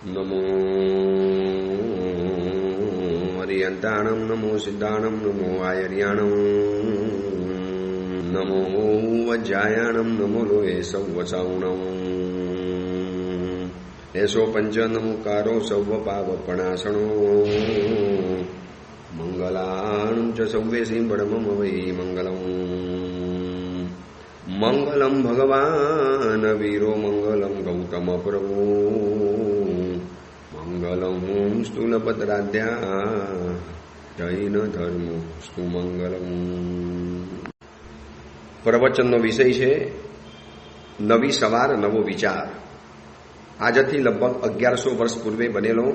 નમો હરિયંતાણમ, નમો સિદ્ધાણમ, નમો આયર્યાણમ, નમો વજ્જાયાણમ, નમો લોહે સૌવસાવણમ, એસો પંચ નમોકારો સૌવ પાવપણાસણો, મંગલાણં ચ સૌવેસી બળમમ વૈ મંગલમ, મંગલમ ભગવાન વીરો, મંગલમ ગૌતમ પ્રભુ, મંગલમ સ્થૂલપદ્રાદ્યા જૈન ધર્મ સ્તુ મંગલમ. પ્રવચનનો વિષય છે નવી સવાર નવો વિચાર. આજથી લગભગ 1100 વર્ષ પૂર્વે બનેલો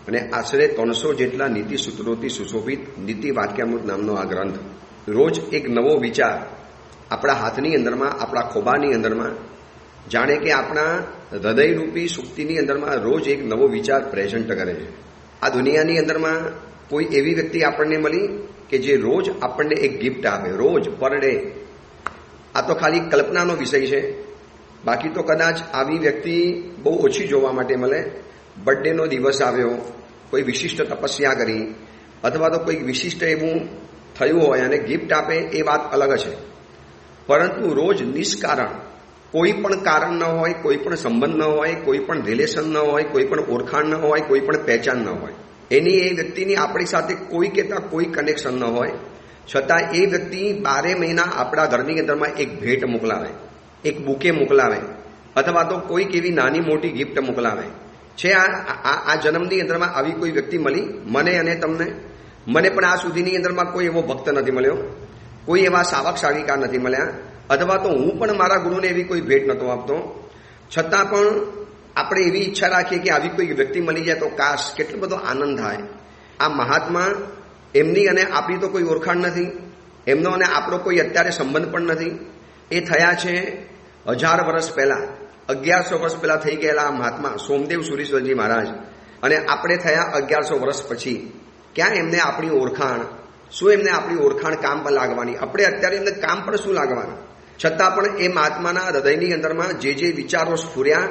અને આશરે 300 જેટલા નીતિ સૂત્રોથી સુશોભિત નીતિ વાક્યામૃત નામનો આ ગ્રંથ રોજ એક નવો વિચાર આપણા હાથની અંદરમાં, આપણા ખોબાની અંદરમાં, જાણે કે આપણા હૃદયરૂપી સુક્તિની અંદરમાં રોજ એક નવો વિચાર પ્રેઝન્ટ કરે છે. આ દુનિયાની અંદરમાં કોઈ એવી વ્યક્તિ આપણને મળી કે જે રોજ આપણને એક ગિફ્ટ આપે, રોજ પર ડે. આ તો ખાલી કલ્પનાનો વિષય છે. બાકી તો કદાચ આવી વ્યક્તિ બહુ ઓછી જોવા માટે મળે. બર્થડેનો દિવસ આવ્યો, કોઈ વિશિષ્ટ તપસ્યા કરી, અથવા તો કોઈ વિશિષ્ટ એવું થયું હોય અને ગિફ્ટ આપે, એ વાત અલગ છે. પરંતુ રોજ નિષ્કારણ, કોઈ પણ કારણ ન હોય, કોઈ પણ સંબંધ ન હોય, કોઈ પણ રિલેશન ન હોય, કોઈ પણ ઓળખાણ ન હોય, કોઈ પણ પહેચાન ન હોય, એની એ વ્યક્તિની આપણી સાથે કોઈ કહેતા કોઈ કનેક્શન ન હોય, છતાં એ વ્યક્તિ 12 મહિના આપણા ઘરની અંદરમાં એક ભેટ મોકલાવે, એક બુકે મોકલાવે, અથવા તો કોઈક એવી નાની મોટી ગિફ્ટ મોકલાવે છે. આ જન્મની અંદરમાં આવી કોઈ વ્યક્તિ મળી મને અને તમને. મને પણ આ સુધીની અંદરમાં કોઈ એવો ભક્ત નથી મળ્યો, કોઈ એવા સાવક સાવિકા નથી મળ્યા, અથવા તો હું પણ મારા ગુરુને એવી કોઈ ભેટ નહોતો આપતો. છતાં પણ આપણે એવી ઈચ્છા રાખીએ કે આવી કોઈ વ્યક્તિ મળી જાય તો કાશ કેટલો બધો આનંદ થાય. આ મહાત્મા, એમની અને આપણી તો કોઈ ઓળખાણ નથી, એમનો અને આપણો કોઈ અત્યારે સંબંધ પણ નથી. એ થયા છે 1000 વર્ષ પહેલા, 1100 વર્ષ પહેલા થઈ ગયેલા આ મહાત્મા સોમદેવ સુરીશ્વરજી મહારાજ, અને આપણે થયા 1100 વર્ષ પછી. ક્યાં એમને આપણી ઓળખાણ? શું એમને આપણી ઓળખાણ કામ પર લાગવાની? આપણે અત્યારે એમને કામ પર શું લાગવાનું? છતાં પણ એ મહાત્માના હૃદયની અંદરમાં જે વિચારો સ્ફુર્યા,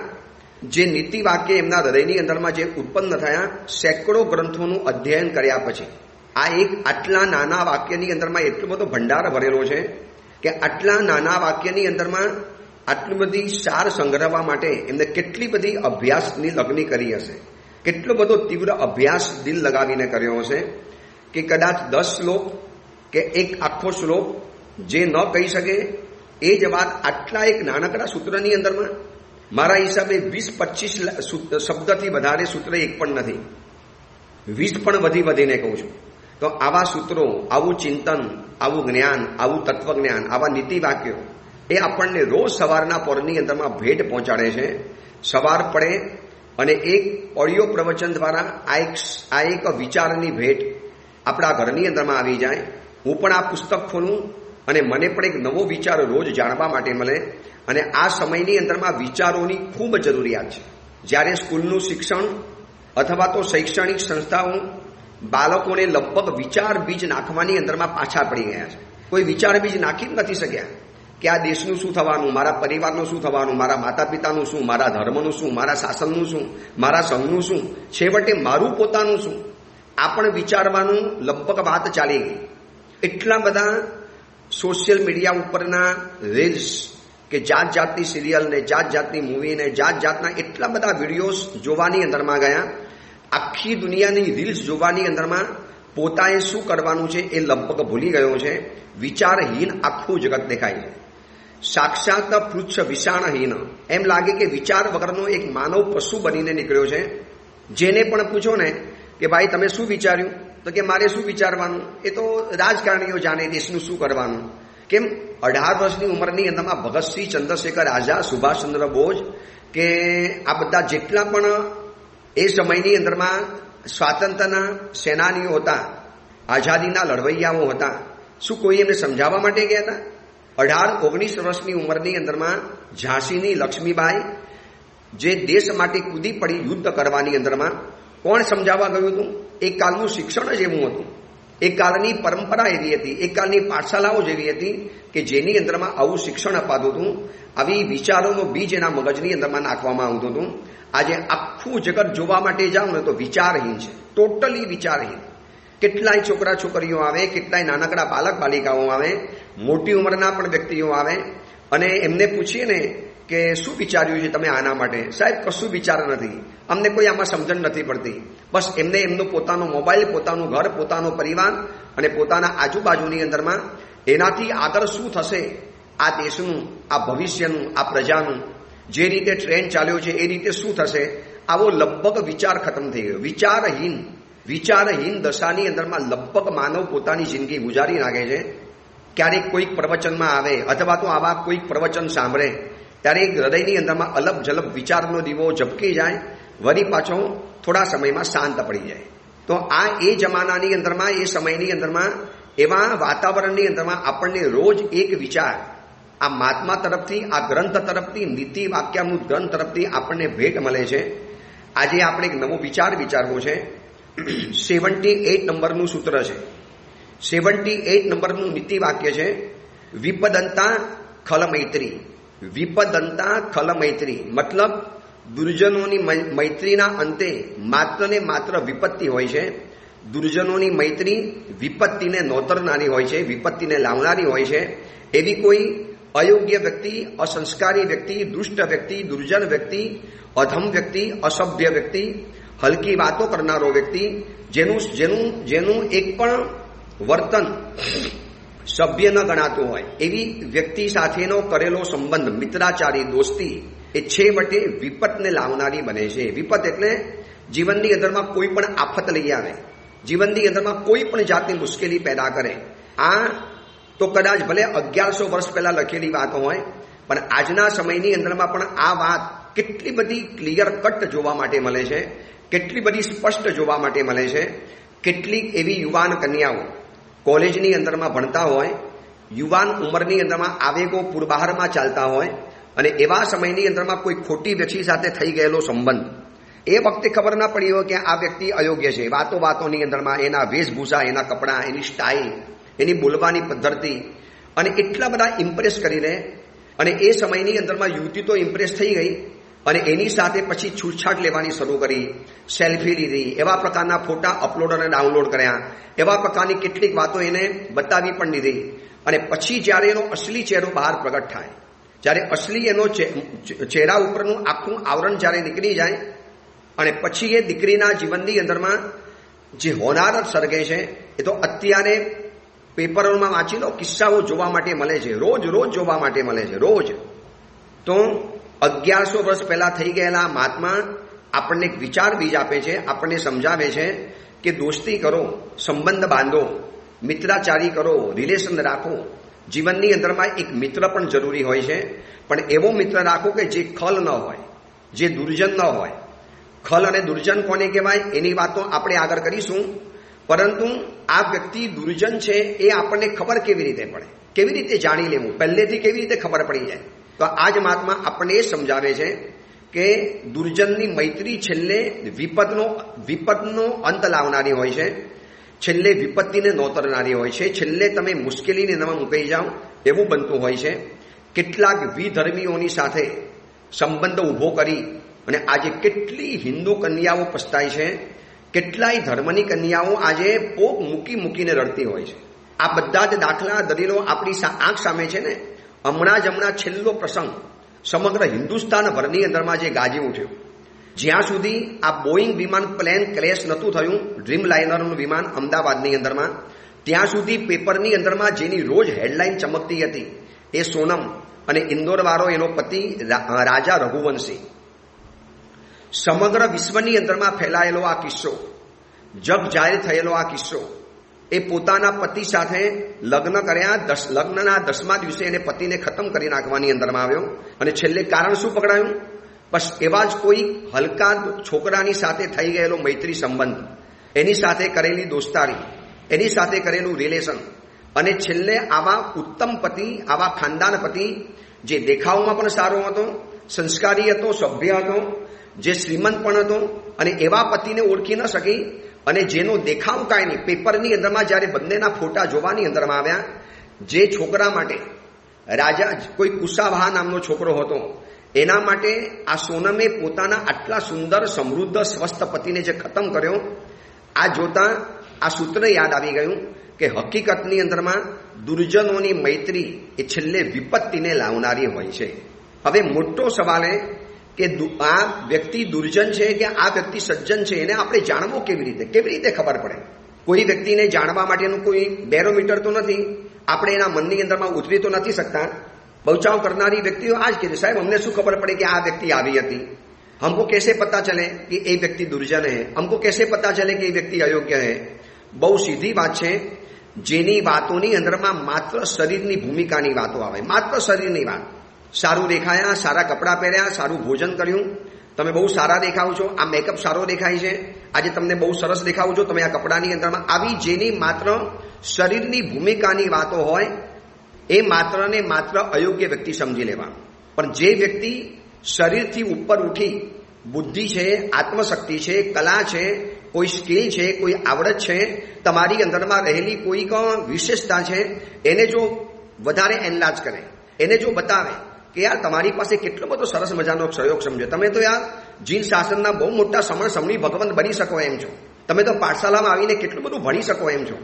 જે નીતિ વાક્ય એમના હૃદયની અંદરમાં જે ઉત્પન્ન થયા, સેંકડો ગ્રંથોનું અધ્યયન કર્યા પછી આ એક આટલા નાના વાક્યની અંદરમાં એટલો બધો ભંડાર ભરેલો છે કે આટલા નાના વાક્યની અંદરમાં આટલી બધી સાર સંગ્રહવા માટે એમને કેટલી બધી અભ્યાસની લગ્ની કરી હશે, કેટલો બધો તીવ્ર અભ્યાસ દિલ લગાવીને કર્યો હશે કે કદાચ 10 શ્લોક કે એક આખો શ્લોક જે ન કહી શકે એ જ વાત આટલા એક નાનકડા સૂત્રની અંદરમાં, મારા હિસાબે 20-25 શબ્દથી વધારે સૂત્ર એક પણ નથી, 20 પણ વધીને કહું છું. તો આવા સૂત્રો, આવું ચિંતન, આવું જ્ઞાન, આવું તત્વજ્ઞાન, આવા નીતિ વાક્યો એ આપણને રોજ સવારના પોરની અંદરમાં ભેટ પહોંચાડે છે. સવાર પડે અને એક ઓડિયો પ્રવચન દ્વારા આ એક વિચારની ભેટ આપણા ઘરની અંદરમાં આવી જાય. હું પણ આ પુસ્તક ખોલું અને મને પણ એક નવો વિચાર રોજ જાણવા માટે મળે. અને આ સમયની અંદરમાં વિચારોની ખૂબ જરૂરિયાત છે. જ્યારે સ્કૂલનું શિક્ષણ અથવા તો શૈક્ષણિક સંસ્થાઓ બાળકોને લગભગ વિચાર બીજ નાખવાની અંદરમાં પાછા પડી ગયા છે. કોઈ વિચાર બીજ નાખી જ નથી શક્યા કે આ દેશનું શું થવાનું, મારા પરિવારનું શું થવાનું, મારા માતા પિતાનું શું, મારા ધર્મનું શું, મારા શાસનનું શું, મારા સંઘનું શું, છેવટે મારું પોતાનું શું, આ પણ વિચારવાનું લગભગ વાત ચાલી ગઈ. એટલા બધા સોશિયલ મીડિયા ઉપરના રીલ્સ કે જાત જાતની સિરિયલ ને જાત જાતની મૂવી ને જાત જાતના એટલા બધા વિડીયોઝ જોવાની અંદરમાં ગયા. આખી દુનિયાની રીલ્સ જોવાની અંદરમાં પોતાએ શું કરવાનું છે એ લગભગ ભૂલી ગયો છે. વિચારહીન આખું જગત દેખાય છે, સાક્ષાત પૃચ્છ વિષાણહીન. એમ લાગે કે વિચાર વગરનો એક માનવ પશુ બનીને નીકળ્યો છે. જેને પણ પૂછો ને કે ભાઈ તમે શું વિચાર્યું, તો કે મારે શું વિચારવાનું, એ તો રાજકારણીઓ જાણે દેશનું શું કરવાનું. કેમ 18 વર્ષની ઉંમરની અંદરમાં ભગતસિંહ, ચંદ્રશેખર આઝાદ, સુભાષચંદ્ર બોઝ કે આ બધા જેટલા પણ એ સમયની અંદરમાં સ્વાતંત્ર્યના સેનાનીઓ હતા, આઝાદીના લડવૈયાઓ હતા, શું કોઈ એમને સમજાવવા માટે ગયા હતા? 18-19 વર્ષની ઉંમરની અંદરમાં ઝાંસીની લક્ષ્મીબાઈ જે દેશ માટે કૂદી પડી યુદ્ધ કરવાની અંદરમાં, કોણ સમજાવવા ગયું હતું? એક કાલનું શિક્ષણ જ એવું હતું, એક કાળની પરંપરા એવી હતી, એક કાળની પાઠશાલાઓ જેવી હતી કે જેની અંદરમાં આવું શિક્ષણ અપાતું હતું. આવી વિચારોનો બીજ એના મગજની અંદરમાં નાખવામાં આવતું હતું. આજે આખું જગત જોવા માટે જાઓ ને તો વિચારહીન છે, ટોટલી વિચારહીન. કેટલાય છોકરા છોકરીઓ આવે, કેટલાય નાનકડા બાલક બાલિકાઓ આવે, મોટી ઉંમરના પણ વ્યક્તિઓ આવે અને એમને પૂછીએ ને કે શું વિચાર્યું છે તમે આના માટે? સાહેબ કશું વિચાર નથી, અમને કોઈ આમાં સમજણ નથી પડતી. બસ એમને એમનો પોતાનો મોબાઈલ, પોતાનું ઘર, પોતાનો પરિવાર અને પોતાના આજુબાજુની અંદરમાં એનાથી આગળ શું થશે આ દેશનું, આ ભવિષ્યનું, આ પ્રજાનું, જે રીતે ટ્રેન્ડ ચાલ્યો છે એ રીતે શું થશે, આવો લગભગ વિચાર ખતમ થઈ ગયો. વિચારહીન દશાની અંદરમાં લગભગ માનવ પોતાની જિંદગી ગુજારી નાખે છે. ક્યારેક કોઈક પ્રવચનમાં આવે અથવા તો આવા કોઈક પ્રવચન સાંભળે ત્યારે હૃદયની અંદરમાં અલબ જલબ વિચારનો દીવો ઝબકી જાય, વળી પાછો થોડા સમયમાં શાંત પડી જાય. તો આ એ જમાનાની અંદરમાં, એ સમયની અંદરમાં, એવા વાતાવરણની અંદરમાં આપણને રોજ એક વિચાર આ મહાત્મા તરફથી, આ ગ્રંથ તરફથી, નીતિ વાક્યામૃત ગ્રંથ તરફથી આપણને ભેટ મળે છે. આજે આપણે એક નવો વિચાર વિચારવો છે. 78 નંબરનું સૂત્ર છે, 78 નંબરનું નીતિ વાક્ય છે, વિપદંતા ખલ મૈત્રી. વિપદંતા ખલ મૈત્રી મતલબ દુર્જનોની મૈત્રીના અંતે માત્ર ને માત્ર વિપત્તિ હોય છે. દુર્જનોની મૈત્રી વિપત્તિને નોતરનારી હોય છે, વિપત્તિને લાવનારી હોય છે. એવી કોઈ અયોગ્ય વ્યક્તિ, અસંસ્કારી વ્યક્તિ, દુષ્ટ વ્યક્તિ, દુર્જન વ્યક્તિ, અધમ વ્યક્તિ, અસભ્ય વ્યક્તિ, હલકી વાતો કરનારો વ્યક્તિ, જેનું એક પણ વર્તન સભ્ય ન ગણાતું હોય, એવી વ્યક્તિ સાથેનો કરેલો સંબંધ, મિત્રાચારી, દોસ્તી એ છેવટે વિપતને લાવનારી બને છે. વિપત એટલે જીવનની અંદરમાં કોઈ પણ આફત લઈ આવે, જીવનની અંદરમાં કોઈ પણ જાતની મુશ્કેલી પેદા કરે. આ તો કદાચ ભલે 1100 વર્ષ પહેલા લખેલી વાતો હોય, પણ આજના સમયની અંદરમાં પણ આ વાત કેટલી બધી ક્લિયર કટ જોવા માટે મળે છે, કેટલી બધી સ્પષ્ટ જોવા માટે મળે છે. કેટલીક એવી યુવાન કન્યાઓ કોલેજની અંદરમાં ભણતા હોય, યુવાન ઉંમરની અંદરમાં આવેગો પૂરબહારમાં ચાલતા હોય અને એવા સમયની અંદરમાં કોઈ ખોટી વ્યક્તિ સાથે થઈ ગયેલો સંબંધ, એ વખતે ખબર ના પડી હોય કે આ વ્યક્તિ અયોગ્ય છે. વાતોની અંદરમાં એના વેશભૂષા, એના કપડાં, એની સ્ટાઇલ, એની બોલવાની પદ્ધતિ અને એટલા બધા ઇમ્પ્રેસ કરી લે અને એ સમયની અંદરમાં યુવતી તો ઇમ્પ્રેસ થઈ ગઈ અને એની સાથે પછી છૂટછાટ લેવાની શરૂ કરી, સેલ્ફી લીધી, એવા પ્રકારના ફોટા અપલોડ અને ડાઉનલોડ કર્યા, એવા પ્રકારની કેટલીક વાતો એને બતાવી પણ દીધી. અને પછી જ્યારે એનો અસલી ચહેરો બહાર પ્રગટ થાય, જ્યારે અસલી એનો ચહેરા ઉપરનું આખું આવરણ જ્યારે નીકળી જાય અને પછી એ દીકરીના જીવનની અંદરમાં જે હોનારત સર્ગે છે એ તો અત્યારે પેપરોમાં વાંચી લો, કિસ્સાઓ જોવા માટે મળે છે, રોજ જોવા માટે મળે છે, રોજ. તો 1100 વર્ષ પહેલા થઈ ગયેલા મહાત્મા આપણને એક વિચાર બીજ આપે છે, આપણને સમજાવે છે કે દોસ્તી કરો, સંબંધ બાંધો, મિત્રાચારી કરો, રિલેશન રાખો. જીવનની અંદરમાં એક મિત્ર પણ જરૂરી હોય છે, પણ એવો મિત્ર રાખો કે જે ખલ ન હોય, જે દુર્જન ન હોય. ખલ અને દુર્જન કોને કહેવાય એની વાતો આપણે આગળ કરીશું, પરંતુ આ વ્યક્તિ દુર્જન છે એ આપણને ખબર કેવી રીતે પડે, કેવી રીતે જાણી લેવું, પહેલેથી કેવી રીતે ખબર પડી જાય? તો આ જ મહાત્મા આપણને એ સમજાવે છે કે દુર્જનની મૈત્રી છેલ્લે વિપતનો અંત લાવનારી હોય છે, છેલ્લે વિપત્તિને નોતરનારી હોય છે, છેલ્લે તમે મુશ્કેલીને નવા મુકાઈ જાઓ એવું બનતું હોય છે. કેટલાક વિધર્મીઓની સાથે સંબંધ ઊભો કરી અને આજે કેટલી હિન્દુ કન્યાઓ પસ્તાય છે, કેટલાય ધર્મની કન્યાઓ આજે પોક મૂકીને રડતી હોય છે. આ બધા જ દાખલા, દલીલો આપણી આંખ સામે છે ને. હમણાં છેલ્લો પ્રસંગ સમગ્ર હિન્દુસ્તાન ભરની અંદરમાં જે ગાજી ઉઠ્યો, જ્યાં સુધી આ બોઈંગ વિમાન પ્લેન ક્રેશ નહોતું થયું, ડ્રીમ લાઇનરનું વિમાન અમદાવાદની અંદરમાં, ત્યાં સુધી પેપરની અંદરમાં જેની રોજ હેડલાઇન ચમકતી હતી એ સોનમ અને ઇન્દોરવાળો એનો પતિ રાજા રઘુવંશી. સમગ્ર વિશ્વની અંદરમાં ફેલાયેલો આ કિસ્સો, જગ જાહેર થયેલો આ કિસ્સો, એ પોતાના પતિ સાથે લગ્ન કર્યા, લગ્નના 10મા દિવસે એને પતિને ખતમ કરી નાખવાની અંદરમાં આવ્યો અને છેલ્લે કારણ શું પકડાયું? બસ એવા જ કોઈ હલકા છોકરાની સાથે થઈ ગયેલો મૈત્રી સંબંધ, એની સાથે કરેલી દોસ્તારી, એની સાથે કરેલું રિલેશન અને છેલ્લે આવા ઉત્તમ પતિ, આવા ખાનદાન પતિ જે દેખાવમાં પણ સારો હતો, સંસ્કારી હતો, સભ્ય હતો, જે શ્રીમંત પણ હતો અને એવા પતિને ઓળખી ન શકી અને જેનો દેખાવ કાંઈ નહીં. પેપરની અંદરમાં જ્યારે બંનેના ફોટા જોવાની અંદરમાં આવ્યા, જે છોકરા માટે રાજા કોઈ કુશાવાહ નામનો છોકરો હતો, એના માટે આ સોનમે પોતાના આટલા સુંદર સમૃદ્ધ સ્વસ્થ પતિને જે ખતમ કર્યો, આ જોતા આ સૂત્ર યાદ આવી ગયું કે હકીકતની અંદરમાં દુર્જનોની મૈત્રી એ છેલ્લે વિપત્તિને લાવનારી હોય છે. હવે મોટો સવાલ એ કે આ વ્યક્તિ દુર્જન છે કે આ વ્યક્તિ સજ્જન છે, એને આપણે જાણવું કેવી રીતે ખબર પડે? કોઈ વ્યક્તિને જાણવા માટેનું કોઈ બેરોમીટર તો નથી, આપણે એના મનની અંદરમાં ઉતરી તો નથી શકતા. બચાવ કરનારી વ્યક્તિઓ આ જ કહે છે, સાહેબ અમને શું ખબર પડે કે આ વ્યક્તિ આવી હતી? हमको कैसे पता चले कि ये व्यक्ति दुर्जन है? हमको कैसे पता चले कि ये व्यक्ति अयोग्य है? બહુ સીધી વાત છે. જેની વાતોની અંદરમાં માત્ર શરીરની ભૂમિકાની વાતો આવે, માત્ર શરીરની વાત. સારું દેખાયા, સારા કપડાં પહેર્યા, સારું ભોજન કર્યું, તમે બહુ સારા દેખાવ છો, આ મેકઅપ સારો દેખાય છે, આજે તમને બહુ સરસ દેખાવ છો તમે આ કપડાની અંદરમાં, આવી જેની માત્ર શરીરની ભૂમિકાની વાતો હોય એ માત્ર ને માત્ર અયોગ્ય વ્યક્તિ સમજી લેવા. પણ જે વ્યક્તિ શરીરથી ઉપર ઉઠી બુદ્ધિ છે, આત્મશક્તિ છે, કલા છે, કોઈ સ્કિલ છે, કોઈ આવડત છે, તમારી અંદરમાં રહેલી કોઈક વિશેષતા છે, એને જો વધારે એનલાજ કરે, એને જો બતાવે કે યાર તમારી પાસે કેટલો બધો સરસ મજાનો સહયોગ સમજો, તમે તો યાર જીન શાસનના બહુ મોટા સમણી ભગવંત બની શકો એમ છો, તમે તો પાઠશાલામાં આવીને કેટલું બધું ભણી શકો એમ છો,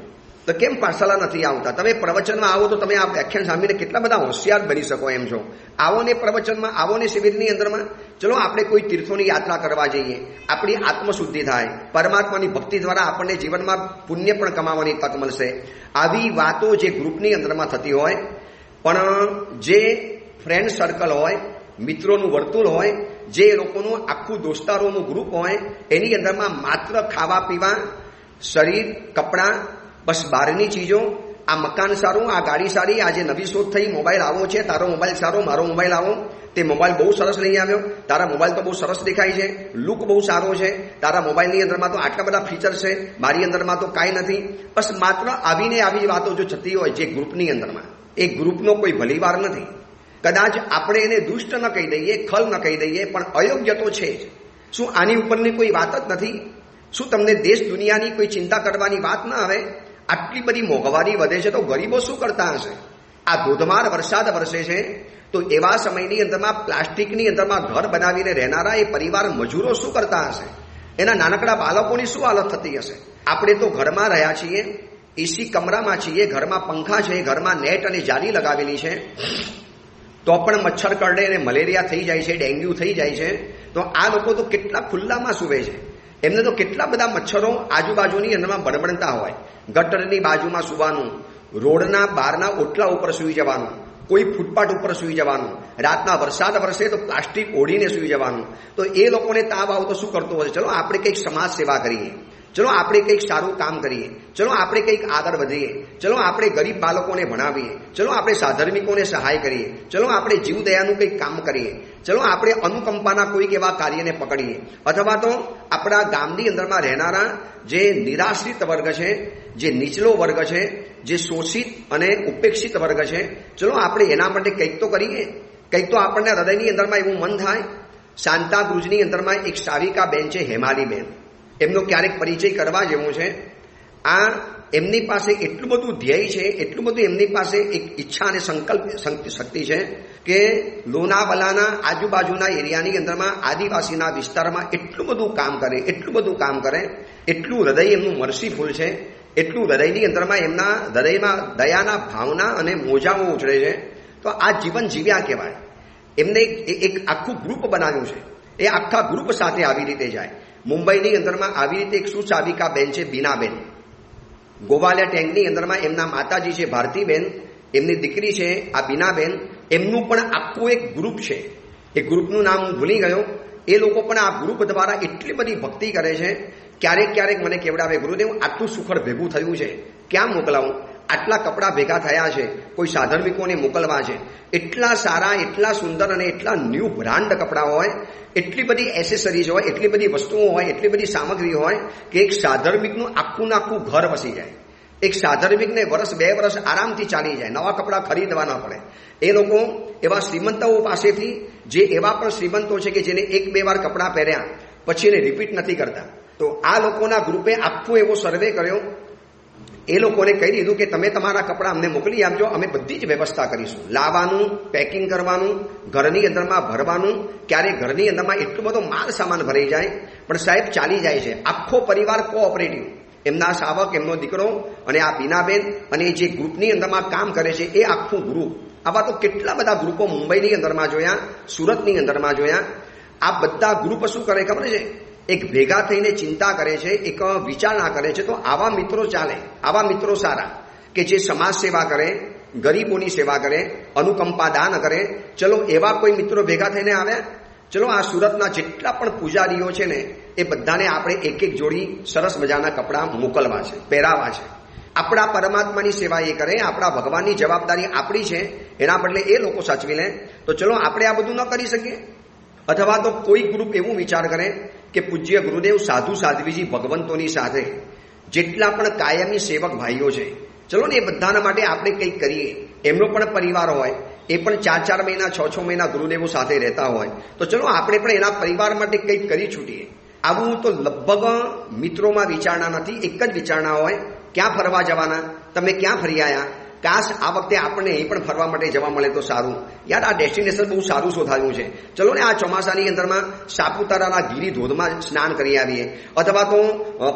તો કેમ પાઠશાલા નથી આવતા? તમે પ્રવચનમાં આવો તો તમે આ વ્યાખ્યાન સાંભળીને કેટલા બધા હોશિયાર બની શકો એમ છો. આવો ને પ્રવચનમાં, આવો ને શિબિરની અંદરમાં. ચલો આપણે કોઈ તીર્થોની યાત્રા કરવા જઈએ, આપણી આત્મશુદ્ધિ થાય, પરમાત્માની ભક્તિ દ્વારા આપણને જીવનમાં પુણ્ય પણ કમાવાની તક મળશે. આવી વાતો જે ગ્રુપની અંદરમાં થતી હોય, પણ જે ફ્રેન્ડ સર્કલ હોય, મિત્રોનું વર્તુળ હોય, જે લોકોનું આખું દોસ્તારોનું ગ્રુપ હોય, એની અંદરમાં માત્ર ખાવા પીવા, શરીર, કપડાં, બસ બહારની ચીજો, આ મકાન સારું, આ ગાડી સારી, આજે નવી શોધ થઈ, મોબાઈલ આવો છે, તારો મોબાઈલ સારો, મારો મોબાઈલ આવો, તે મોબાઈલ બહુ સરસ લઈ આવ્યો, તારા મોબાઈલ તો બહુ સરસ દેખાય છે, લુક બહુ સારો છે, તારા મોબાઈલની અંદરમાં તો આટલા બધા ફીચર છે, મારી અંદરમાં તો કાંઈ નથી. બસ માત્ર આવીને આવી વાતો જો થતી હોય જે ગ્રુપની અંદરમાં, એ ગ્રુપનો કોઈ ભલીવાર નથી. કદાચ આપણે એને દુષ્ટ ન કહી દઈએ, ખલ ન કહી દઈએ, પણ અયોગ્ય તો છે જ. શું આની ઉપરની કોઈ વાત જ નથી? શું તમને દેશ દુનિયાની કોઈ ચિંતા કરવાની વાત ના આવે? આટલી બધી મોંઘવારી વધે છે તો ગરીબો શું કરતા હશે? આ ધોધમાર વરસાદ વરસે છે તો એવા સમયની અંદરમાં પ્લાસ્ટિકની અંદરમાં ઘર બનાવીને રહેનારા એ પરિવાર મજૂરો શું કરતા હશે? એના નાનકડા બાળકોની શું હાલત થતી હશે? આપણે તો ઘરમાં રહ્યા છીએ, એસી કમરામાં છીએ, ઘરમાં પંખા છે, ઘરમાં નેટ અને જાળી લગાવેલી છે, તો પણ મચ્છર કરડે અને મલેરિયા થઈ જાય છે, ડેન્ગ્યુ થઈ જાય છે. તો આ લોકો તો કેટલા ખુલ્લામાં સૂવે છે, એમને તો કેટલા બધા મચ્છરો આજુબાજુની અંદરમાં બણબણતા હોય. ગટરની બાજુમાં સૂવાનું, રોડના બહારના ઓટલા ઉપર સૂઈ જવાનું, કોઈ ફૂટપાથ ઉપર સૂઈ જવાનું, રાતના વરસાદ વરસે તો પ્લાસ્ટિક ઓઢીને સૂઈ જવાનું. તો એ લોકોને તાવ આવતો શું કરતો હશે? ચલો આપણે કંઈક સમાજ સેવા કરીએ, ચલો આપણે કંઈક સારું કામ કરીએ, ચલો આપણે કંઈક આગળ વધીએ, ચલો આપણે ગરીબ બાળકોને ભણાવીએ, ચલો આપણે સાધર્મિકોને સહાય કરીએ, ચલો આપણે જીવદયાનું કંઈક કામ કરીએ, ચલો આપણે અનુકંપાના કોઈક એવા કાર્યને પકડીએ, અથવા તો આપણા ગામની અંદરમાં રહેનારા જે નિરાશ્રિત વર્ગ છે, જે નીચલો વર્ગ છે, જે શોષિત અને ઉપેક્ષિત વર્ગ છે, ચલો આપણે એના માટે કંઈક તો કરીએ. કંઈક તો આપણને હૃદયની અંદરમાં એવું મન થાય. શાંતાક્રુઝની અંદરમાં એક સાવિકા બેન છે, હેમાલીબેન, એમનો ક્યારેક પરિચય કરવા જેવો છે. આ એમની પાસે એટલું બધું ધ્યેય છે, એટલું બધું એમની પાસે એક ઈચ્છા અને સંકલ્પ શક્તિ છે કે લોનાવાલાના આજુબાજુના એરિયાની અંદરમાં આદિવાસીના વિસ્તારમાં એટલું બધું કામ કરે, એટલું બધું કામ કરે, એટલું હૃદય એમનું મર્સીફુલ છે, એટલું હૃદયની અંદરમાં એમના હૃદયમાં દયાના ભાવના અને મોજાઓ ઉછળે છે. તો આ જીવન જીવ્યા કહેવાય. એમને એક આખું ગ્રુપ બનાવ્યું છે, એ આખા ગ્રુપ સાથે આવી રીતે જાય. મુંબઈની અંદરમાં આવી રીતે એક સુસાવિકા બેન છે, બીનાબેન. ગોવાલિયા ટેન્કની અંદરમાં એમના માતાજી છે ભારતીબેન, એમની દીકરી છે આ બીનાબેન. એમનું પણ આખું એક ગ્રુપ છે, એ ગ્રુપનું નામ હું ભૂલી ગયો. એ લોકો પણ આ ગ્રુપ દ્વારા એટલી બધી ભક્તિ કરે છે. ક્યારેક ક્યારેક મને કેવડાવે, ગુરુદેવ આટલું સુખડ ભેગું થયું છે, ક્યાં મોકલાવું? આટલા કપડાં ભેગા થયા છે, કોઈ સાધર્મિકોને મોકલવા છે. એટલા સારા, એટલા સુંદર અને એટલા ન્યૂ બ્રાન્ડ કપડાં હોય, એટલી બધી એસેસરીઝ હોય, એટલી બધી વસ્તુઓ હોય, એટલી બધી સામગ્રી હોય કે એક સાધર્મિકનું આખું આખું ઘર વસી જાય. એક સાધર્મિકને વર્ષ 2 વર્ષ આરામથી ચાલી જાય, નવા કપડાં ખરીદવા ન પડે. એ લોકો એવા શ્રીમંતો પાસેથી, જે એવા પણ શ્રીમંતો છે કે જેને 1-2 વાર કપડાં પહેર્યા પછી એને રિપીટ નથી કરતા, તો આ લોકોના ગ્રુપે આખો એવો સર્વે કર્યો એ લોકોને કહી દીધું કે તમે તમારા કપડાં અમને મોકલી આપજો, અમે બધી જ વ્યવસ્થા કરીશું. લાવવાનું, પેકિંગ કરવાનું, ઘરની અંદરમાં ભરવાનું. ક્યારે ઘરની અંદરમાં એટલો બધો માલ સામાન ભરાઈ જાય, પણ સાહેબ ચાલી જાય છે. આખો પરિવાર કોઓપરેટિવ, એમના શાવક, એમનો દીકરો અને આ બીનાબેન અને જે ગ્રુપની અંદરમાં કામ કરે છે એ આખું ગ્રુપ. આવા તો કેટલા બધા ગ્રુપો મુંબઈની અંદરમાં જોયા, સુરતની અંદરમાં જોયા. આ બધા ગ્રુપ શું કરે ખબર છે? એક ભેગા થઈને ચિંતા કરે છે, એક વિચારણા કરે છે. તો આવા મિત્રો ચાલે, આવા મિત્રો સારા કે જે સમાજ સેવા કરે, ગરીબોની સેવા કરે, અનુકંપા દાન કરે. ચલો એવા કોઈ મિત્રો ભેગા થઈને આવ્યા. ચલો આ સુરતના જેટલા પણ પૂજારીઓ છે ને એ બધાને આપણે એક એક જોડી સરસ મજાના કપડાં મોકલવા છે, પહેરાવા છે. આપણા પરમાત્માની સેવા એ કરે, આપણા ભગવાનની જવાબદારી આપણી છે, એના બદલે એ લોકો સાચવી લે. તો ચલો આપણે આ બધું ન કરી શકીએ? અથવા તો કોઈ ગ્રુપ એવું વિચાર કરે કે પૂજ્ય ગુરુદેવ સાધુ સાધ્વીજી ભગવંતોની સાથે જેટલા પણ કાયમી સેવક ભાઈઓ છે, ચલો ને એ બધાના માટે આપણે કંઈક કરીએ. એમનો પણ પરિવાર હોય, એ પણ 4-4 મહિના 6-6 મહિના ગુરુદેવો સાથે રહેતા હોય, તો ચલો આપણે પણ એના પરિવાર માટે કંઈક કરી છૂટીએ. આવું તો લગભગ મિત્રોમાં વિચારણા નથી, એક જ વિચારણા હોય, ક્યાં ફરવા જવાના, તમે ક્યાં ફરી આવ્યા, કાશ આ વખતે આપણને અહીં પણ ફરવા માટે જવા મળે તો સારું. યાર આ ડેસ્ટિનેશન બહુ સારું શોધાયું છે, ચલો ને આ ચોમાસાની અંદરમાં સાપુતારાના ગીરી ધોધમાં સ્નાન કરી આવીએ, અથવા તો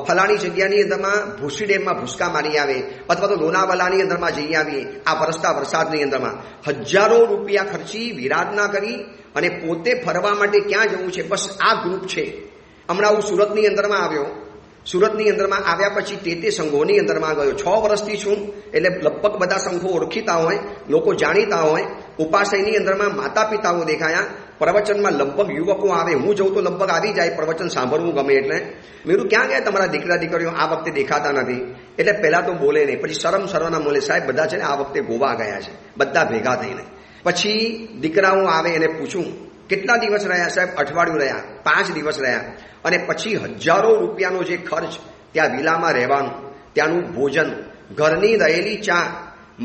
ફલાણી જગ્યાની અંદરમાં ભૂસી ડેમમાં ભૂસકા મારી આવે, અથવા તો લોનાવાલાની અંદરમાં જઈ આવીએ. આ વરસતા વરસાદની અંદરમાં હજારો રૂપિયા ખર્ચી, વિરાધના કરી અને પોતે ફરવા માટે ક્યાં જવું છે, બસ આ ગ્રુપ છે. હમણાં હું સુરતની અંદરમાં આવ્યો, સુરતની અંદરમાં આવ્યા પછી તે સંઘોની અંદરમાં ગયો. 6 વર્ષથી છું, એટલે લગભગ બધા સંઘો ઓળખીતા હોય, લોકો જાણીતા હોય. ઉપાસયની અંદરમાં માતા પિતાઓ દેખાયા, પ્રવચનમાં લગભગ યુવકો આવે, હું જઉં તો લગભગ આવી જાય, પ્રવચન સાંભળવું ગમે એટલે. મેરું ક્યાં ગયા તમારા દીકરા દીકરીઓ, આ વખતે દેખાતા નથી. એટલે પહેલા તો બોલે નહીં, પછી શરમના બોલે, સાહેબ બધા છે ને આ વખતે ગોવા ગયા છે, બધા ભેગા થઈને. પછી દીકરાઓ આવે એને પૂછું કેટલા દિવસ રહ્યા? સાહેબ અઠવાડિયું રહ્યા, 5 દિવસ રહ્યા. અને પછી હજારો રૂપિયાનો જે ખર્ચ, ત્યાં વિલામાં રહેવાનું, ત્યાંનું ભોજન, ઘરની રહેલી ચા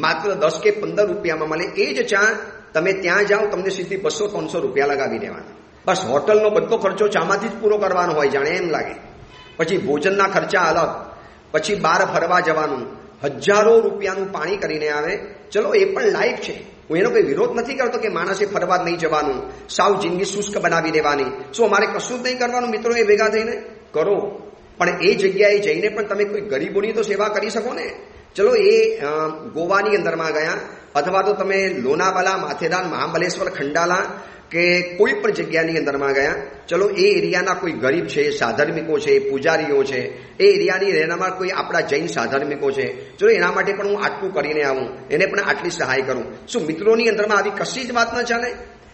માત્ર 10 કે 15 રૂપિયામાં મળે. એ જ ચા તમે ત્યાં જાઓ, તમને સીધી 200-300 રૂપિયા લગાવી દેવાના. બસ હોટલનો બધો ખર્ચો ચામાંથી જ પૂરો કરવાનો હોય, જાણે એમ લાગે. પછી ભોજનના ખર્ચા અલગ, પછી બહાર ફરવા જવાનું, હજારો રૂપિયાનું પાણી કરીને આવે. ચલો એ પણ લાઈફ છે, હું એનો કોઈ વિરોધ નથી કરતો કે માણસે ફરવા નહીં જવાનું, સાવ જિંદગી શુષ્ક બનાવી દેવાની. શું અમારે કશું જ નહીં કરવાનું? મિત્રો એ ભેગા થઈને કરો, પણ એ જગ્યાએ જઈને પણ તમે કોઈ ગરીબોની તો સેવા કરી શકો ને. ચલો એ ગોવાની અંદરમાં ગયા, અથવા તો તમે લોનાવાલા, માથેરાન, મહાબલેશ્વર, ખંડાલા કે કોઈ પણ જગ્યાની અંદરમાં ગયા. ચલો એ એરિયાના કોઈ ગરીબ છે, સાધર્મિકો છે, પૂજારીઓ છે, એ એરિયાની રહેનામાં કોઈ આપણા જૈન સાધર્મિકો છે, ચલો એના માટે પણ હું આટલું કરીને આવું, એને પણ આટલી સહાય કરું. શું મિત્રોની અંદરમાં આવી કશી જ વાત ન ચાલે?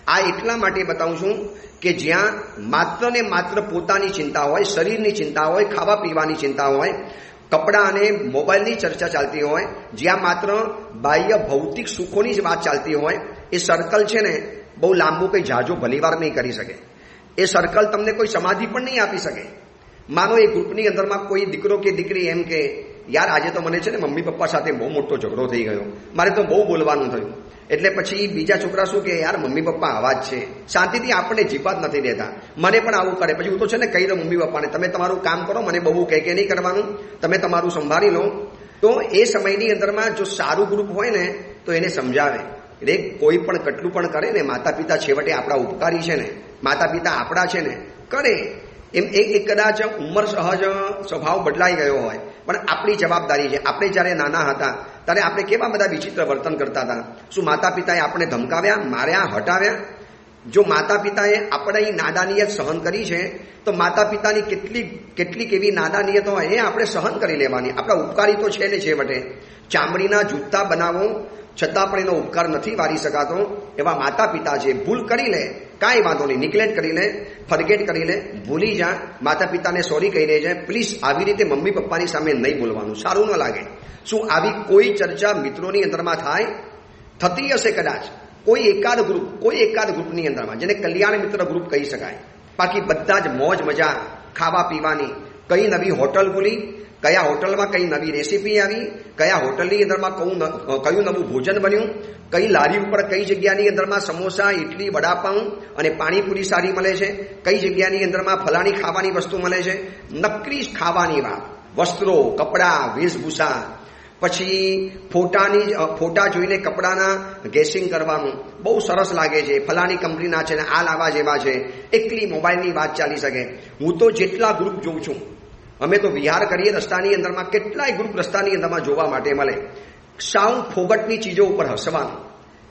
આ એટલા માટે બતાવું છું કે જ્યાં માત્ર ને માત્ર પોતાની ચિંતા હોય, શરીરની ચિંતા હોય, ખાવા પીવાની ચિંતા હોય, કપડાં અને મોબાઈલની ચર્ચા ચાલતી હોય, જ્યાં માત્ર બાહ્ય ભૌતિક સુખોની જ વાત ચાલતી હોય, એ સર્કલ છે ને બહુ લાંબુ કંઈ જાજો ભલીવાર નહીં કરી શકે. એ સર્કલ તમને કોઈ સમાધિ પણ નહીં આપી શકે. માનો એ ગ્રુપની અંદરમાં કોઈ દીકરો કે દીકરી એમ કે યાર આજે તો મને છે ને મમ્મી પપ્પા સાથે બહુ મોટો ઝઘડો થઈ ગયો, મારે તો બહુ બોલવાનું થયું. એટલે પછી બીજા છોકરા શું કે યાર મમ્મી પપ્પા આવા જ છે, શાંતિથી આપણને જીપાત નથી દેતા, મને પણ આવું કરે. પછી હું તો છે ને કહી દઉં મમ્મી પપ્પાને, તમે તમારું કામ કરો, મને બહુ કહે કે નહીં કરવાનું, તમે તમારું સંભાળી લો. તો એ સમયની અંદરમાં જો સારું ગ્રુપ હોય ને તો એને સમજાવે. એટલે કોઈ પણ કેટલું પણ કરે ને, માતા પિતા છેવટે આપણા ઉપકારી છે ને, માતા પિતા આપણા છે ને, કરે એમ એક કદાચ ઉંમર સહજ સ્વભાવ બદલાઈ ગયો હોય, પણ આપણી જવાબદારી છે. આપણે જ્યારે નાના હતા ત્યારે આપણે કેવા બધા વિચિત્ર વર્તન કરતા હતા. શું માતા પિતાએ આપણે ધમકાવ્યા, માર્યા, હટાવ્યા? જો માતા પિતાએ આપણી નાદાનિયત સહન કરી છે તો માતા પિતાની કેટલીક એવી નાદાનિયત હોય એ આપણે સહન કરી લેવાની. આપણા ઉપકારી તો છે ને છેવટે. ચામડીના જૂતા બનાવો છતાં પણ એનો ઉપકાર નથી વારી શકાતો એવા માતા પિતા છે. ભૂલ કરી લે, કાંઈ વાંધો નહીં, નિગ્લેક્ટ કરી લે, ફરગેટ કરી લે, ભૂલી જા, માતા પિતાને સોરી કહી દેજે. પ્લીઝ આવી રીતે મમ્મી પપ્પાની સામે નહીં બોલવાનું, સારું ન લાગે. શું આવી કોઈ ચર્ચા મિત્રોની અંદરમાં થાય? થતી હશે કદાચ કોઈ એકાદ ગ્રુપની અંદરમાં, જેને કલ્યાણ મિત્ર ગ્રુપ કહી શકાય. બાકી બધા જ મોજ મજા, ખાવા પીવાની, કઈ નવી હોટલ ખુલી, કયા હોટલમાં કઈ નવી રેસીપી આવી, કયા હોટલની અંદરમાં કયું નવું ભોજન બન્યું, કઈ લારી ઉપર કઈ જગ્યાની અંદરમાં સમોસા, ઇડલી, વડાપાઉં અને પાણીપુરી સારી મળે છે, કઈ જગ્યાની અંદરમાં ફલાણી ખાવાની વસ્તુ મળે છે. નકરી ખાવાની વાત, વસ્ત્રો, કપડાં, વેશભૂષા પછી ફોટા જોઈને કપડાના ગેસિંગ કરવાનું બહુ સરસ લાગે છે, ફલાણી કંપનીના છે ને આ લાવા જેવા છે, એકલી મોબાઈલની વાત ચાલી શકે. હું તો જેટલા ગ્રુપ જોઉં છું, અમે તો વિહાર કરીએ રસ્તાની અંદરમાં, કેટલાય ગ્રુપ રસ્તાની અંદરમાં જોવા માટે મળે. સાવ ફોગટની ચીજો ઉપર હસવાનું,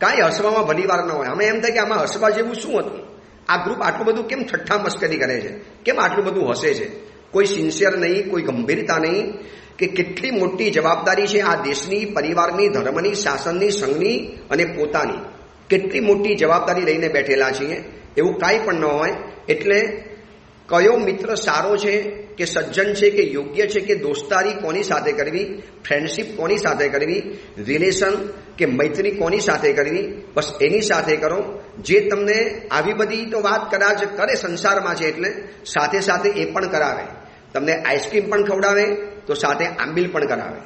કાંઈ હસવામાં ભલી વાર ન હોય. અમે એમ થાય કે આમાં હસવા જેવું શું હતું? આ ગ્રુપ આટલું બધું કેમ ઠઠ્ઠા મસ્કરી કરે છે, કેમ આટલું બધું હસે છે? કોઈ સિન્સિયર નહીં, કોઈ ગંભીરતા નહીં કે કેટલી મોટી જવાબદારી છે આ દેશની, પરિવારની, ધર્મની, શાસનની, સંઘની અને પોતાની. કેટલી મોટી જવાબદારી લઈને બેઠેલા છીએ, એવું કાંઈ પણ ન હોય. એટલે કયો મિત્ર સારો છે કે સજ્જન છે કે યોગ્ય છે કે દોસ્તારી કોની સાથે કરવી, ફ્રેન્ડશીપ કોની સાથે કરવી, રિલેશન કે મૈત્રી કોની સાથે કરવી, બસ એની સાથે કરો. જે તમને આવી બધી તો વાત કદાચ કરે સંસારમાં છે, એટલે સાથે સાથે એ પણ કરાવે. તમને આઈસ્ક્રીમ પણ ખવડાવે તો સાથે આંબીલ પણ કરાવે.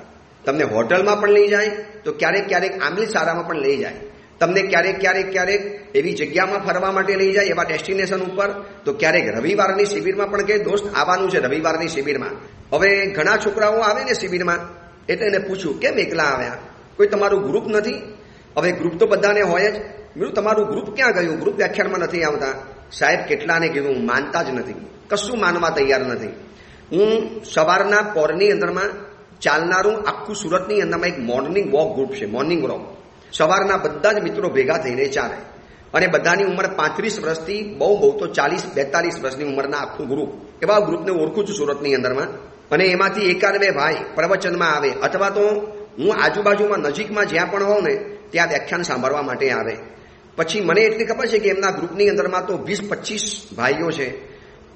તમને હોટલમાં પણ લઈ જાય તો ક્યારેક ક્યારેક આંબીલ સારામાં પણ લઈ જાય. તમને ક્યારેક એવી જગ્યામાં ફરવા માટે લઈ જાય, એવા ડેસ્ટિનેશન ઉપર, તો ક્યારેક રવિવારની શિબિરમાં પણ કે દોસ્ત આવવાનું છે રવિવારની શિબિરમાં. હવે ઘણા છોકરાઓ આવે ને શિબિરમાં, એટલે એને પૂછ્યું કેમ એકલા આવ્યા, કોઈ તમારું ગ્રુપ નથી? હવે ગ્રુપ તો બધાને હોય જ. મેં તમારું ગ્રુપ ક્યાં ગયું? ગ્રુપ વ્યાખ્યાનમાં નથી આવતા. સાહેબ કેટલાને કીધું, માનતા જ નથી, કશું માનવા તૈયાર નથી. હું સવારના પોરની અંદરમાં ચાલનારું આખું સુરતની અંદરમાં એક મોર્નિંગ વોક ગ્રુપ છે, મોર્નિંગ વોક. સવારના બધા જ મિત્રો ભેગા થઈને ચાલે, અને બધાની ઉંમર 35 વર્ષથી બહુ તો 40-42 વર્ષની ઉંમરના આખું ગ્રુપ. એવા ગ્રુપને ઓળખું છું સુરતની અંદરમાં. અને એમાંથી એકાદ બે ભાઈ પ્રવચનમાં આવે, અથવા તો હું આજુબાજુમાં નજીકમાં જ્યાં પણ હોઉં ને ત્યાં વ્યાખ્યાન સાંભળવા માટે આવે. પછી મને એટલી ખબર છે કે એમના ગ્રુપની અંદરમાં તો 20-25 ભાઈઓ છે.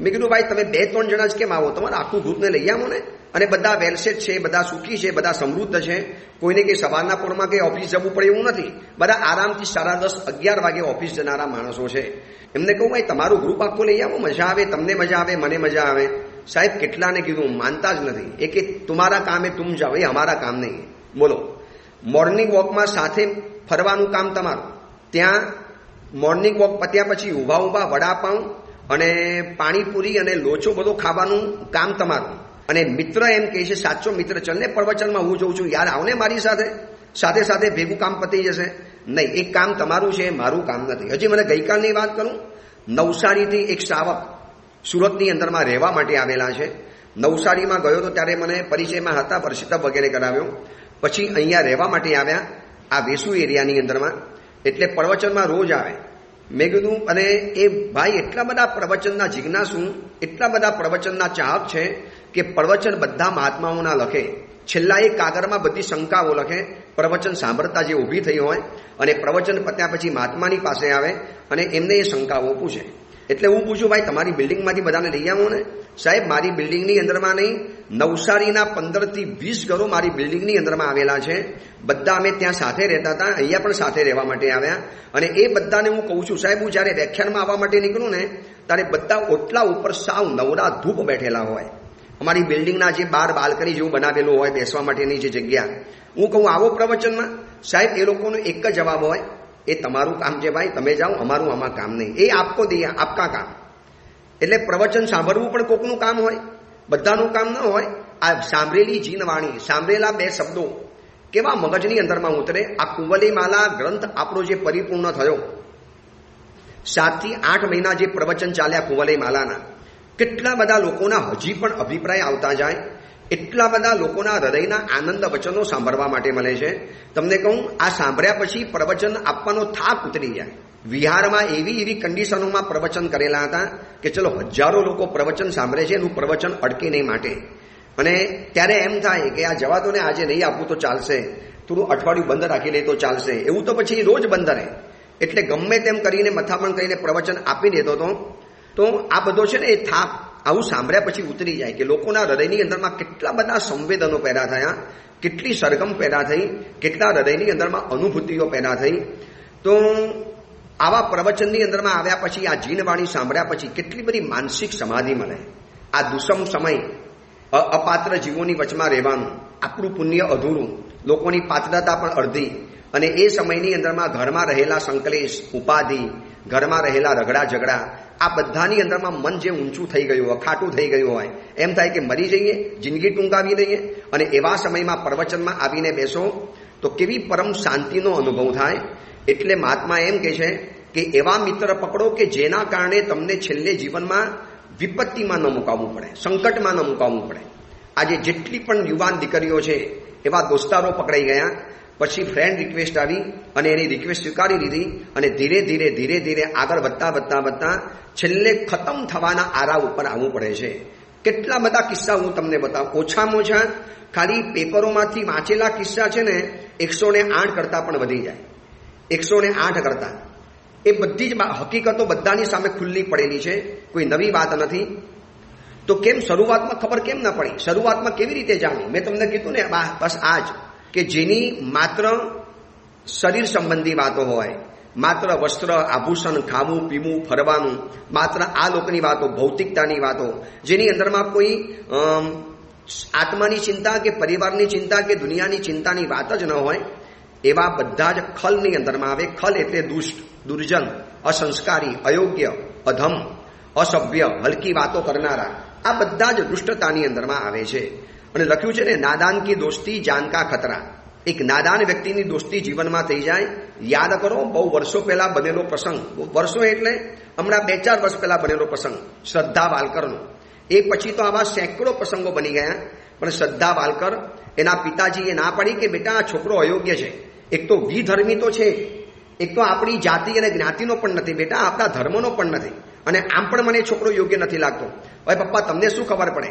મેં કીધું ભાઈ તમે 2-3 જણા જ કેમ આવો, તમારા આખું ગ્રુપને લઈ આવો ને. અને બધા વેલસેટ છે, બધા સુખી છે, બધા સમૃદ્ધ છે. કોઈને કંઈ સવારના પોરમાં કંઈ ઓફિસ જવું પડે એવું નથી. બધા આરામથી 10:30-11 વાગે ઓફિસ જનારા માણસો છે. એમને કહું ભાઈ તમારું ગ્રુપ આખું લઈ આવો, મજા આવે, તમને મજા આવે, મને મજા આવે. સાહેબ કેટલાને કીધું, માનતા જ નથી. એ કે તુમારા કામ હે તુમ જાઓ, એ હમારા કામ નહીં. બોલો, મોર્નિંગ વોકમાં સાથે ફરવાનું કામ તમારું. ત્યાં મોર્નિંગ વોક પત્યા પછી ઊભા વડાપાઉં અને પાણીપુરી અને લોચો બધો ખાવાનું કામ તમારું. અને મિત્ર એમ કહે છે, સાચો મિત્ર, ચલને પ્રવચનમાં હું જોઉં છું, યાર આવને મારી સાથે સાથે ભેગું કામ પતી જશે. નહીં, એક કામ તમારું છે, મારું કામ નથી. હજી મને ગઈકાલની વાત કરું, નવસારીથી એક શ્રાવક સુરતની અંદરમાં રહેવા માટે આવેલા છે. નવસારીમાં ગયો તો ત્યારે મને પરિચયમાં હતા, વર્ષિતા વગેરે કરાવ્યો. પછી અહીંયા રહેવા માટે આવ્યા આ વેસુ એરિયાની અંદરમાં. એટલે પ્રવચનમાં રોજ આવે. મેં કીધું, અને એ ભાઈ એટલા બધા પ્રવચનના જિજ્ઞાસુ, એટલા બધા પ્રવચનના ચાહક છે કે પ્રવચન બધા મહાત્માઓના લખે. છેલ્લા એક કાગળમાં બધી શંકાઓ લખે, પ્રવચન સાંભળતા જે ઊભી થઈ હોય, અને પ્રવચન પત્યા પછી મહાત્માની પાસે આવે અને એમને એ શંકાઓ પૂછે. એટલે હું પૂછું, ભાઈ તમારી બિલ્ડિંગમાંથી બધાને લઈ આવો ને. સાહેબ મારી બિલ્ડિંગની અંદરમાં નહીં, નવસારીના 15થી 20 ઘરો મારી બિલ્ડિંગની અંદરમાં આવેલા છે. બધા અમે ત્યાં સાથે રહેતા હતા, અહીંયા પણ સાથે રહેવા માટે આવ્યા. અને એ બધાને હું કહું છું, સાહેબ હું જ્યારે વ્યાખ્યાનમાં આવવા માટે નીકળું ને ત્યારે બધા ઓટલા ઉપર સાવ નવરા ધૂપ બેઠેલા હોય. અમારી બિલ્ડિંગના જે બહાર બાલ્કની જેવું બનાવેલું હોય બેસવા માટેની જે જગ્યા, હું કહું આવો પ્રવચનમાં. સાહેબ એ લોકોનો એક જ જવાબ હોય, એ તમારું કામ છે ભાઈ, તમે જાઓ, અમારું આમાં કામ નહીં, એ આપકો દિયા, આપકા કામ. એટલે પ્રવચન સાંભળવું પણ કોકનું કામ હોય, બધાનું કામ ન હોય. આ સાંભળેલી જીનવાણી, સાંભળેલા 2 શબ્દો કેવા મગજની અંદરમાં ઉતરે. આ કુંવલીમાલા ગ્રંથ આપણો જે પરિપૂર્ણ થયો, 7 થી 8 મહિના જે પ્રવચન ચાલ્યા કુંવલીમાલાના, કેટલા બધા લોકોના હજી પણ અભિપ્રાય આવતા જાય, એટલા બધા લોકોના હૃદયના આનંદ વચનો સાંભળવા માટે મળે છે. તમને કહું, આ સાંભળ્યા પછી પ્રવચન આપવાનો થાક ઉતરી જાય. વિહારમાં એવી કન્ડિશનોમાં પ્રવચન કરેલા હતા કે ચલો હજારો લોકો પ્રવચન સાંભળે છે, એનું પ્રવચન અટકે નહીં માટે. અને ત્યારે એમ થાય કે આ જવા દો ને, આજે નહીં આપવું તો ચાલશે, થોડું અઠવાડિયું બંધ રાખી લે તો ચાલશે, એવું તો પછી રોજ બંધ રહે. એટલે ગમે તેમ કરીને મથામણ કરીને પ્રવચન આપી દેતો હતો. તો આ બધો છે ને એ થાક આવું સાંભળ્યા પછી ઉતરી જાય કે લોકોના હૃદયની અંદરમાં કેટલા બધા સંવેદનો પેદા થયા, કેટલી સરગમ પેદા થઈ, કેટલા હૃદયની અંદરમાં અનુભૂતિઓ પેદા થઈ. તો આવા પ્રવચનની અંદરમાં આવ્યા પછી, આ જીનવાણી સાંભળ્યા પછી કેટલી બધી માનસિક સમાધિ મળે. આ દુષમ સમય, અપાત્ર જીવોની વચમાં રહેવાનું, આપણું પુણ્ય અધૂરું, લોકોની પાત્રતા પણ અડધી. અને એ સમયની અંદરમાં ઘરમાં રહેલા સંકલેશ, ઉપાધિ, ઘરમાં રહેલા રગડા ઝઘડા, આ બધાની અંદરમાં મન જે ઊંચું થઈ ગયું હોય, ખાટું થઈ ગયું હોય, એમ થાય કે મરી જઈએ, જિંદગી ટૂંકાવી દઈએ, અને એવા સમયમાં પ્રવચનમાં આવીને બેસો તો કેવી પરમ શાંતિનો અનુભવ થાય. એટલે મહાત્મા એમ કહે છે કે એવા મિત્ર પકડો કે જેના કારણે તમને છેલ્લે જીવનમાં વિપત્તિમાં ન મુકાવવું પડે, સંકટમાં ન મુકાવવું પડે. આજે જેટલી પણ યુવાન દીકરીઓ છે એવા દોસ્તારો પકડાઈ ગયા, પછી ફ્રેન્ડ રિક્વેસ્ટ આવી અને એની રિક્વેસ્ટ સ્વીકારી લીધી, અને ધીરે ધીરે ધીરે ધીરે આગળ વધતા છેલ્લે ખતમ થવાના આરા ઉપર આવવું પડે છે. કેટલા બધા કિસ્સા હું તમને બતાવું. ઓછામાં ઓછા ખાલી પેપરોમાંથી વાંચેલા કિસ્સા છે ને 108 કરતાં પણ વધી જાય. 108 કરતાં. એ બધી જ હકીકતો બધાની સામે ખુલ્લી પડેલી છે, કોઈ નવી વાત નથી. તો કેમ શરૂઆતમાં ખબર કેમ ના પડી? શરૂઆતમાં કેવી રીતે જાણવું? મેં તમને કીધું ને, બસ આ જ કે જેની માત્ર શરીર સંબંધી વાતો હોય, માત્ર વસ્ત્ર આભૂષણ, ખાવું પીવું, ફરવાનું, માત્ર આ લોકોની વાતો, ભૌતિકતાની વાતો, જેની અંદરમાં કોઈ આત્માની ચિંતા કે પરિવારની ચિંતા કે દુનિયાની ચિંતાની વાત જ ન હોય, એવા બધા જ ખલની અંદરમાં આવે. ખલ એટલે દુષ્ટ, દુર્જન, અસંસ્કારી, અયોગ્ય, અધમ, અસભ્ય, હલકી વાતો કરનારા, આ બધા જ દુષ્ટતાની અંદરમાં આવે છે. અને લખ્યું છે ને, નાદાન કી દોસ્તી જાન કા ખતરા. એક નાદાન વ્યક્તિની દોસ્તી જીવનમાં થઈ જાય. યાદ કરો, બહુ વર્ષો પહેલા બનેલો પ્રસંગ, વર્ષો એટલે હમણાં 2-4 વર્ષ પહેલા બનેલો પ્રસંગ, શ્રદ્ધા વાલકરનો. એ પછી તો આવા સેંકડો પ્રસંગો બની ગયા, પણ શ્રદ્ધા વાલકર, એના પિતાજીએ ના પાડી કે બેટા આ છોકરો અયોગ્ય છે. એક તો વિધર્મી તો છે, એક તો આપણી જાતિ અને જ્ઞાતિનો પણ નથી, બેટા આપણા ધર્મનો પણ નથી, અને આમ પણ મને છોકરો યોગ્ય નથી લાગતો. હવે પપ્પા તમને શું ખબર પડે?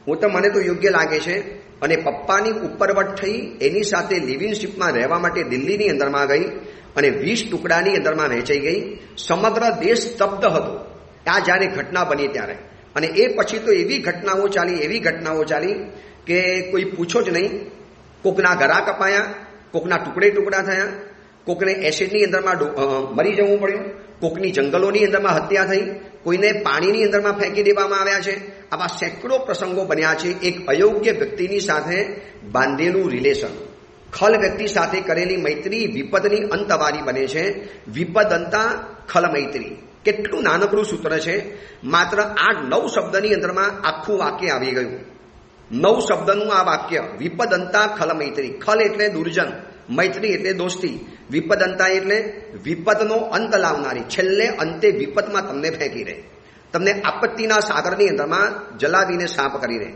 મને તો યોગ્ય લાગે છે. અને પપ્પાની ઉપરવટ થઈ એની સાથે લિવિંગશીપમાં રહેવા માટે દિલ્હીની અંદરમાં ગઈ, અને 20 ટુકડાની અંદરમાં વહેંચાઈ ગઈ. સમગ્ર દેશ સ્તબ્ધ હતો આ જ્યારે ઘટના બની ત્યારે. અને એ પછી તો એવી ઘટનાઓ ચાલી કે કોઈ પૂછો જ નહીં. કોકના ગળા કપાયા, કોકના ટુકડા થયા, કોકને એસિડની અંદરમાં મરી જવું પડ્યું, કોકની જંગલોની અંદરમાં હત્યા થઈ, કોઈને પાણીની અંદરમાં ફેંકી દેવામાં આવ્યા છે. આવા સેંકડો પ્રસંગો બન્યા છે. એક અયોગ્ય વ્યક્તિની સાથે બાંધેલું રિલેશન, ખલ વ્યક્તિ સાથે કરેલી મૈત્રી વિપદની અંતવારી બને છે. વિપદંતા ખલ મૈત્રી. કેટલું નાનકડું સૂત્ર છે, માત્ર 8-9 શબ્દની અંદરમાં આખું વાક્ય આવી ગયું. 9 શબ્દનું આ વાક્ય, વિપદંતા ખલ મૈત્રી. ખલ એટલે દુર્જન, મૈત્રી એટલે દોસ્તી, વિપદંતા એટલે વિપદનો અંત લાવનારી, છેલ્લે અંતે વિપદમાં તમને ફેંકી રહે, તમને આપત્તિના સાગરની અંદરમાં જલાવીને સાફ કરી રહે.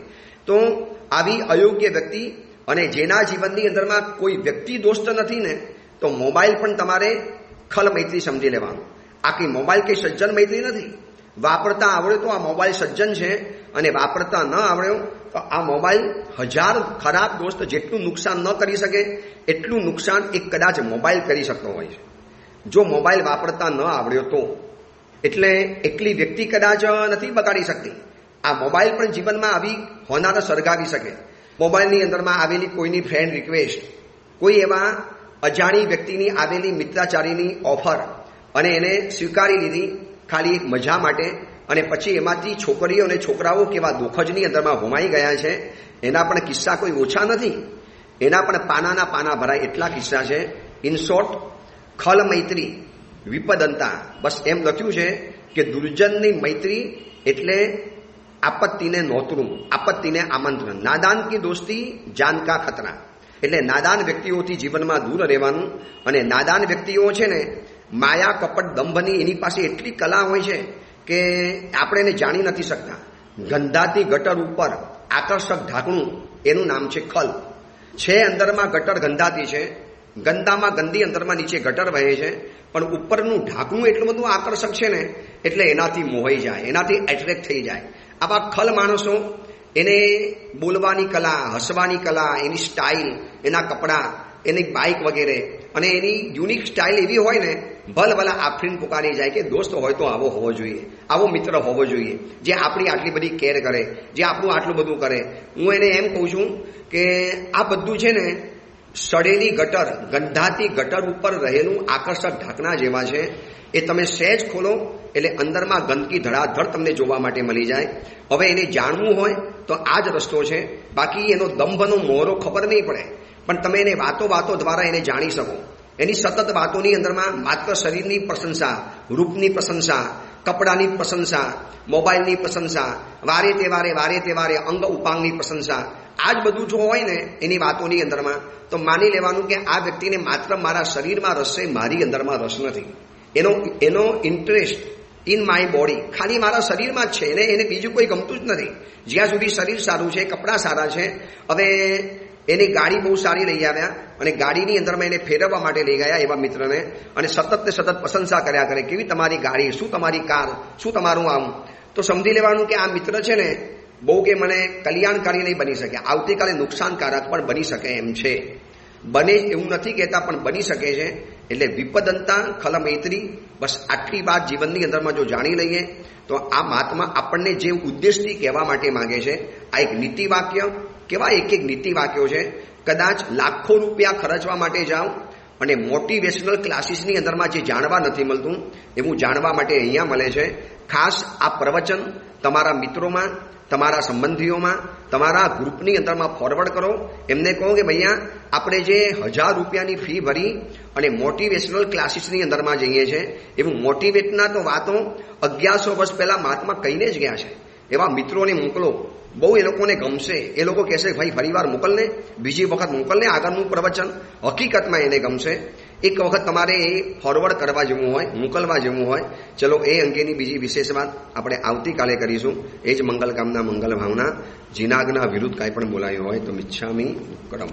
તો આવી અયોગ્ય વ્યક્તિ, અને જેના જીવનની અંદરમાં કોઈ વ્યક્તિ દોસ્ત નથી ને, તો મોબાઈલ પણ તમારે ખલ મૈત્રી સમજી લેવાનું. આખી મોબાઈલ કઈ સજ્જન મૈત્રી નથી. વાપરતા આવડે તો આ મોબાઈલ સજ્જન છે, અને વાપરતા ન આવડ્યો તો આ મોબાઈલ 1000 ખરાબ દોસ્ત જેટલું નુકસાન ન કરી શકે એટલું નુકસાન એક કદાચ મોબાઈલ કરી શકતો હોય છે, જો મોબાઈલ વાપરતા ન આવડ્યો તો. એટલે એકલી વ્યક્તિ કદાચ નથી બગાડી શકતી, આ મોબાઈલ પણ જીવનમાં આવી હોનાર સળગાવી શકે. મોબાઈલની અંદરમાં આવેલી કોઈની ફ્રેન્ડ રિક્વેસ્ટ, કોઈ એવા અજાણી વ્યક્તિની આવેલી મિત્રાચારીની ઓફર, અને એને સ્વીકારી લીધી ખાલી એક મજા માટે, અને પછી એમાંથી છોકરીઓ અને છોકરાઓ કેવા દુઃખજની અંદરમાં હોમાઈ ગયા છે. એના પણ કિસ્સા કોઈ ઓછા નથી, એના પણ પાનાના પાના ભરાય એટલા કિસ્સા છે. ઇન શોર્ટ, ખલ મૈત્રી વિપદંતા, બસ એમ લખ્યું છે કે દુર્જનની મૈત્રી એટલે આપત્તિને નોતરું, આપત્તિને આમંત્રણ. નાદાન કી દોસ્તી જાન કા ખતરા. એટલે નાદાન વ્યક્તિઓથી જીવનમાં દૂર રહેવાનું. અને નાદાન વ્યક્તિઓ છે ને, માયા કપટ દંભની એની પાસે એટલી કલા હોય છે કે આપણે એને જાણી નથી શકતા. ગંધાતી ગટર ઉપર આકર્ષક ઢાંકણું, એનું નામ છે ખલ. છે અંદરમાં ગટર ગંધાતી છે, ગંદામાં ગંદી અંદરમાં નીચે ગટર વહે છે, પણ ઉપરનું ઢાંકણું એટલું બધું આકર્ષક છે ને, એટલે એનાથી મોહાઈ જાય, એનાથી એટ્રેક્ટ થઈ જાય. આવા ખલ માણસો, એને બોલવાની કલા, હસવાની કલા, એની સ્ટાઇલ, એના કપડાં, એની બાઇક વગેરે, અને એની યુનિક સ્ટાઇલ એવી હોય ને, ભલભલા આફરીન પુકારી જાય કે દોસ્ત હોય તો આવો હોવો જોઈએ, આવો મિત્ર હોવો જોઈએ, જે આપણી આટલી બધી કેર કરે, જે આપણું આટલું બધું કરે. હું એને એમ કહું છું કે આ બધું છે ને સડેલી ગટર, ગંધાતી ગટર ઉપર રહેલું આકર્ષક ઢાંકણા જેવા છે. એ તમે સહેજ ખોલો એટલે અંદરમાં ગંદકી ધડાધડ તમને જોવા માટે મળી જાય. હવે એને જાણવું હોય તો આ જ રસ્તો છે. બાકી એનો દંભનો મોહરો ખબર નહીં પડે, પણ તમે એને વાતો દ્વારા એને જાણી શકો. એની સતત વાતોની અંદરમાં માત્ર શરીરની પ્રશંસા, રૂપની પ્રશંસા, કપડાની પ્રશંસા, મોબાઈલની પ્રશંસા, વારે તહેવારે અંગ ઉપાંગની પ્રશંસા, આ જ બધું જો હોય ને એની વાતોની અંદરમાં, તો માની લેવાનું કે આ વ્યક્તિને માત્ર મારા શરીરમાં રસ છે, મારી અંદરમાં રસ નથી. એનો ઇન્ટરેસ્ટ ઇન માય બોડી ખાલી મારા શરીરમાં જ છે, એને બીજું કોઈ ગમતું જ નથી. જ્યાં સુધી શરીર સારું છે, કપડાં સારા છે, હવે એની ગાડી બહુ સારી લઈ આવ્યા અને ગાડીની અંદરમાં એને ફેરવવા માટે લઈ ગયા એવા મિત્રને, અને સતત પ્રશંસા કર્યા કરે, કેવી તમારી ગાડી, શું તમારી કાર, શું તમારું આમ. તો સમજી લેવાનું કે આ મિત્ર છે ને બહુ કે મને કલ્યાણકારી નહીં બની શકે, આવતીકાલે નુકસાનકારક પણ બની શકે એમ છે. બને એવું નથી કહેતા, પણ બની શકે છે. એટલે વિપદંતા ખલ મૈત્રી, બસ આટલી વાત જીવનની અંદરમાં જો જાણી લઈએ તો આ મહાત્મા આપણને જે ઉદ્દેશથી કહેવા માટે માંગે છે, આ એક નીતિ વાક્ય. કેવા એક નીતિ વાક્યો છે. કદાચ લાખો રૂપિયા ખર્ચવા માટે જાઓ અને મોટિવેશનલ ક્લાસીસની અંદરમાં જે જાણવા નથી મળતું એવું જાણવા માટે અહીંયા મળે છે. ખાસ આ પ્રવચન તમારા મિત્રોમાં, તમારા સંબંધીઓમાં, તમારા ગ્રુપની અંદરમાં ફોરવર્ડ કરો. એમને કહો કે ભૈયા આપણે જે 1000 રૂપિયાની ફી ભરી અને મોટિવેશનલ ક્લાસીસની અંદરમાં જઈએ છીએ, એવું મોટિવેટના તો વાતો 1100 વર્ષ પહેલા મહાત્મા કહીને જ ગયા છે. એવા મિત્રોને મોકલો, બહુ એ લોકોને ગમશે. એ લોકો કહેશે ભાઈ ફરીવાર મોકલને, બીજી વખત મોકલને આગળનું પ્રવચન. હકીકતમાં એને ગમશે. એક વખત તમારે એ ફોરવર્ડ કરવા જેવું હોય, મોકલવા જેવું હોય. ચલો એ અંગેની બીજી વિશેષ વાત આપણે આવતીકાલે કરીશું. એ જ મંગલ કામના, મંગલ ભાવના. જીનાગના વિરુદ્ધ કાંઈ પણ બોલાયું હોય તો મિચ્છામી દુક્કડમ.